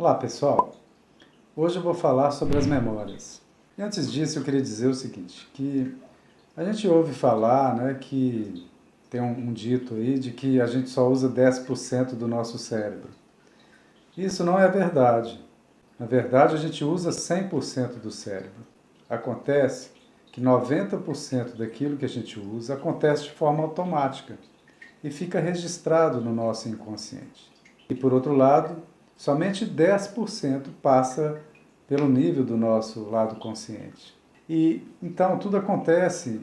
Olá pessoal, hoje eu vou falar sobre as memórias. E antes disso eu queria dizer o seguinte, que a gente ouve falar, né, que tem um dito aí de que a gente só usa 10% do nosso cérebro. Isso não é verdade. Na verdade a gente usa 100% do cérebro. Acontece que 90% daquilo que a gente usa acontece de forma automática e fica registrado no nosso inconsciente. E por outro lado, somente 10% passa pelo nível do nosso lado consciente. E então tudo acontece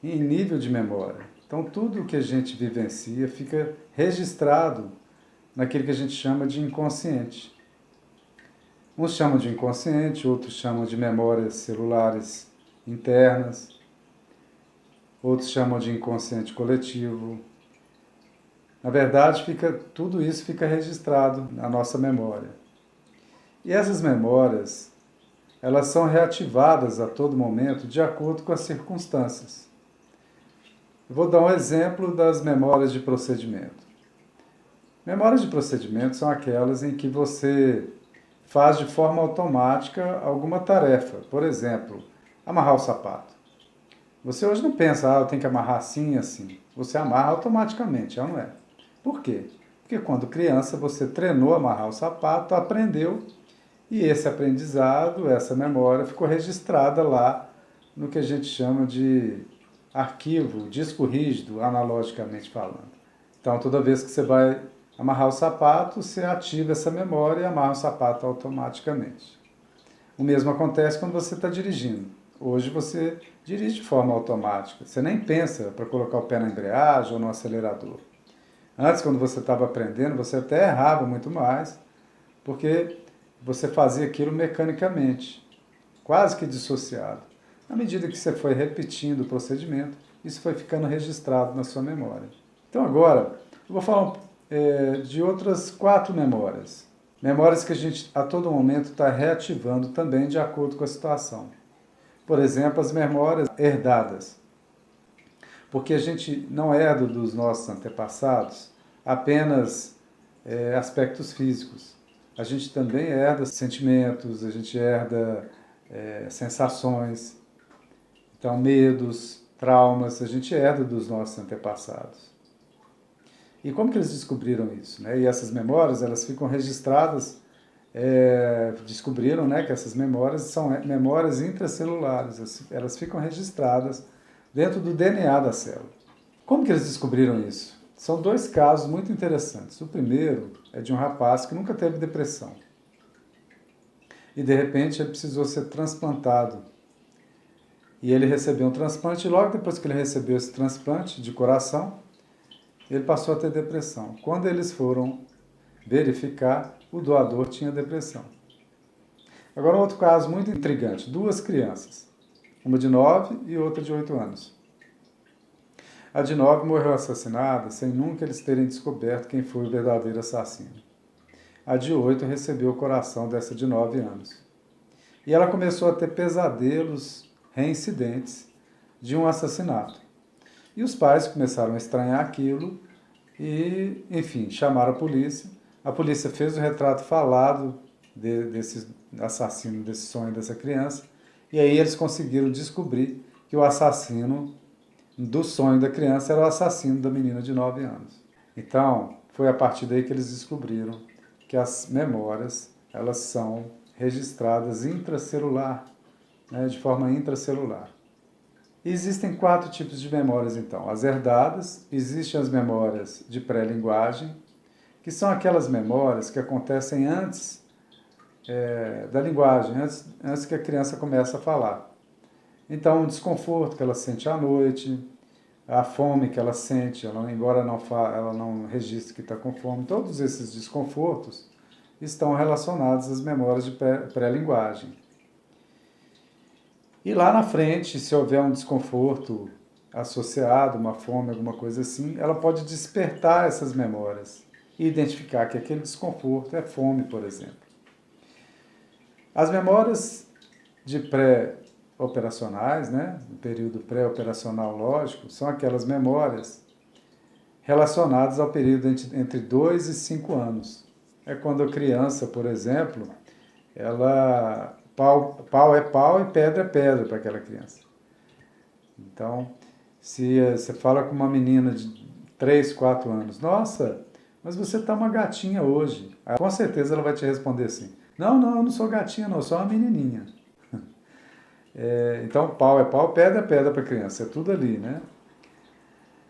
em nível de memória. Então tudo o que a gente vivencia fica registrado naquilo que a gente chama de inconsciente. Uns chamam de inconsciente, outros chamam de memórias celulares internas, outros chamam de inconsciente coletivo. Na verdade, tudo isso fica registrado na nossa memória. E essas memórias, elas são reativadas a todo momento de acordo com as circunstâncias. Eu vou dar um exemplo das memórias de procedimento. Memórias de procedimento são aquelas em que você faz de forma automática alguma tarefa. Por exemplo, amarrar o sapato. Você hoje não pensa, eu tenho que amarrar assim e assim. Você amarra automaticamente, não é? Por quê? Porque quando criança você treinou a amarrar o sapato, aprendeu, e esse aprendizado, essa memória, ficou registrada lá no que a gente chama de arquivo, disco rígido, analogicamente falando. Então, toda vez que você vai amarrar o sapato, você ativa essa memória e amarra o sapato automaticamente. O mesmo acontece quando você está dirigindo. Hoje você dirige de forma automática. Você nem pensa para colocar o pé na embreagem ou no acelerador. Antes, quando você estava aprendendo, você até errava muito mais, porque você fazia aquilo mecanicamente, quase que dissociado. À medida que você foi repetindo o procedimento, isso foi ficando registrado na sua memória. Então agora, eu vou falar de outras 4 memórias. Memórias que a gente a todo momento está reativando também de acordo com a situação. Por exemplo, as memórias herdadas. Porque a gente não herda dos nossos antepassados apenas aspectos físicos. A gente também herda sentimentos, a gente herda sensações, então medos, traumas, a gente herda dos nossos antepassados. E como que eles descobriram isso? Né? E essas memórias, elas ficam registradas, descobriram, né, que essas memórias são memórias intracelulares, elas ficam registradas dentro do DNA da célula. Como que eles descobriram isso? São 2 casos muito interessantes. O primeiro é de um rapaz que nunca teve depressão. E de repente ele precisou ser transplantado. E ele recebeu um transplante e logo depois que ele recebeu esse transplante de coração, ele passou a ter depressão. Quando eles foram verificar, o doador tinha depressão. Agora um outro caso muito intrigante. 2 crianças, uma de 9 e outra de 8 anos. A de 9 morreu assassinada sem nunca eles terem descoberto quem foi o verdadeiro assassino. A de 8 recebeu o coração dessa de 9 anos. E ela começou a ter pesadelos reincidentes de um assassinato. E os pais começaram a estranhar aquilo e, enfim, chamaram a polícia. A polícia fez o retrato falado desse assassino, desse sonho dessa criança. E aí eles conseguiram descobrir que o assassino do sonho da criança era o assassino da menina de 9 anos. Então, foi a partir daí que eles descobriram que as memórias, elas são registradas intracelular, né, de forma intracelular. E existem 4 tipos de memórias, então. As herdadas, existem as memórias de pré-linguagem, que são aquelas memórias que acontecem antes da linguagem, antes que a criança comece a falar. Então, o desconforto que ela sente à noite, a fome que ela sente, embora ela não registre que está com fome, todos esses desconfortos estão relacionados às memórias de pré-linguagem. E lá na frente, se houver um desconforto associado, uma fome, alguma coisa assim, ela pode despertar essas memórias e identificar que aquele desconforto é fome, por exemplo. As memórias de pré-operacionais, né, no período pré-operacional lógico, são aquelas memórias relacionadas ao período entre 2 e 5 anos. é quando a criança, por exemplo, ela pau é pau e pedra é pedra para aquela criança. Então, se você fala com uma menina de 3, 4 anos, nossa, mas você tá uma gatinha hoje. Aí, com certeza ela vai te responder assim, não, eu não sou gatinha não, eu sou uma menininha. Então, pau é pau, pedra é pedra para a criança, é tudo ali, né?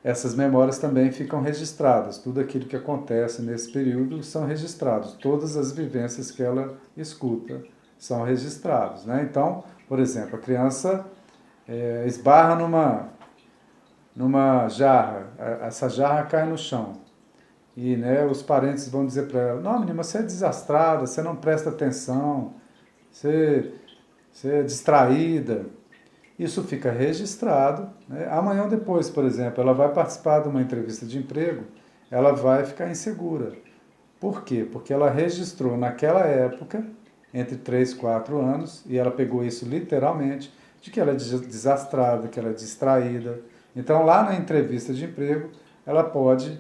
Essas memórias também ficam registradas, tudo aquilo que acontece nesse período são registrados, todas as vivências que ela escuta são registradas, né? Então, por exemplo, a criança esbarra numa jarra, essa jarra cai no chão. E né, os parentes vão dizer para ela, não menina, você é desastrada, você não presta atenção, você, você é distraída. Isso fica registrado. Né? Amanhã ou depois, por exemplo, ela vai participar de uma entrevista de emprego, ela vai ficar insegura. Por quê? Porque ela registrou naquela época, entre 3 e 4 anos, e ela pegou isso literalmente, de que ela é desastrada, que ela é distraída. Então, lá na entrevista de emprego, ela pode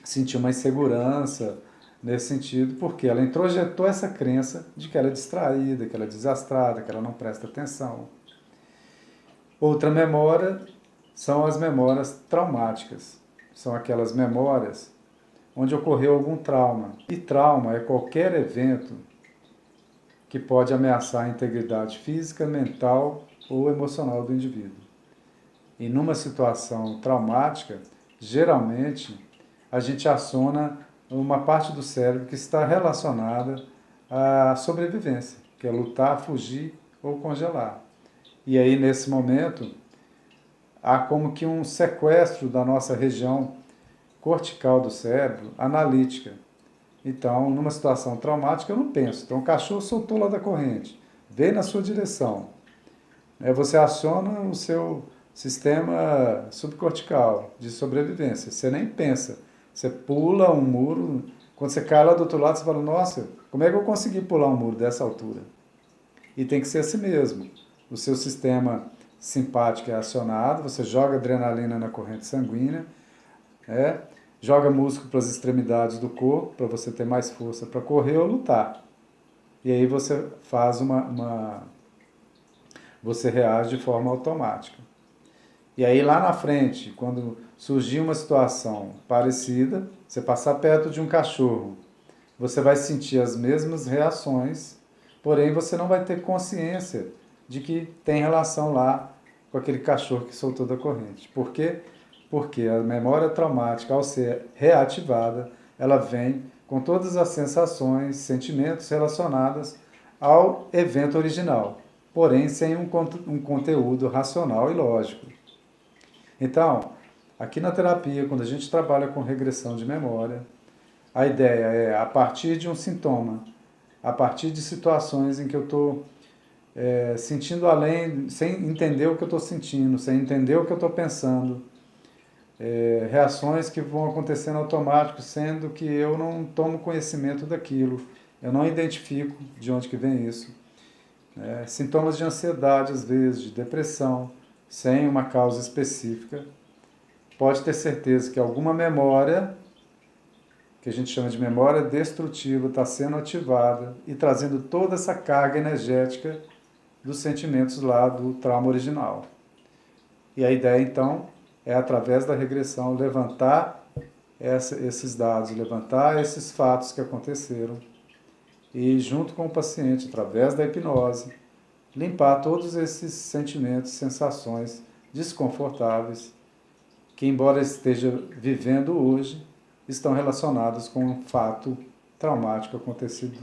sentir uma insegurança nesse sentido, porque ela introjetou essa crença de que ela é distraída, que ela é desastrada, que ela não presta atenção. Outra memória são as memórias traumáticas. São aquelas memórias onde ocorreu algum trauma. E trauma é qualquer evento que pode ameaçar a integridade física, mental ou emocional do indivíduo. E numa situação traumática, geralmente a gente aciona uma parte do cérebro que está relacionada à sobrevivência, que é lutar, fugir ou congelar. E aí, nesse momento, há como que um sequestro da nossa região cortical do cérebro, analítica. Então, numa situação traumática, eu não penso. Então, o cachorro soltou lá da corrente, veio na sua direção. Você aciona o seu sistema subcortical de sobrevivência. Você nem pensa. Você pula um muro. Quando você cai lá do outro lado, você fala, nossa, como é que eu consegui pular um muro dessa altura? E tem que ser assim mesmo. O seu sistema simpático é acionado, você joga adrenalina na corrente sanguínea, joga músculo para as extremidades do corpo, para você ter mais força para correr ou lutar. E aí você faz você reage de forma automática. E aí lá na frente, quando surgir uma situação parecida, você passar perto de um cachorro, você vai sentir as mesmas reações, porém você não vai ter consciência de que tem relação lá com aquele cachorro que soltou da corrente. Por quê? Porque a memória traumática, ao ser reativada, ela vem com todas as sensações, sentimentos relacionados ao evento original, porém sem um conteúdo racional e lógico. Então, aqui na terapia, quando a gente trabalha com regressão de memória, a ideia é, a partir de um sintoma, a partir de situações em que eu estou sentindo além, sem entender o que eu estou sentindo, sem entender o que eu estou pensando, reações que vão acontecendo automático, sendo que eu não tomo conhecimento daquilo, eu não identifico de onde que vem isso. Sintomas de ansiedade, às vezes, de depressão, sem uma causa específica. Pode ter certeza que alguma memória, que a gente chama de memória destrutiva, está sendo ativada e trazendo toda essa carga energética dos sentimentos lá do trauma original. E a ideia, então, é, através da regressão, levantar esses dados, levantar esses fatos que aconteceram e, junto com o paciente, através da hipnose, limpar todos esses sentimentos, sensações desconfortáveis que, embora esteja vivendo hoje, estão relacionados com um fato traumático acontecido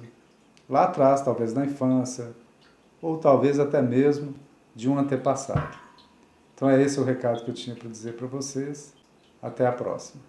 lá atrás, talvez na infância, ou talvez até mesmo de um antepassado. Então é esse o recado que eu tinha para dizer para vocês. Até a próxima.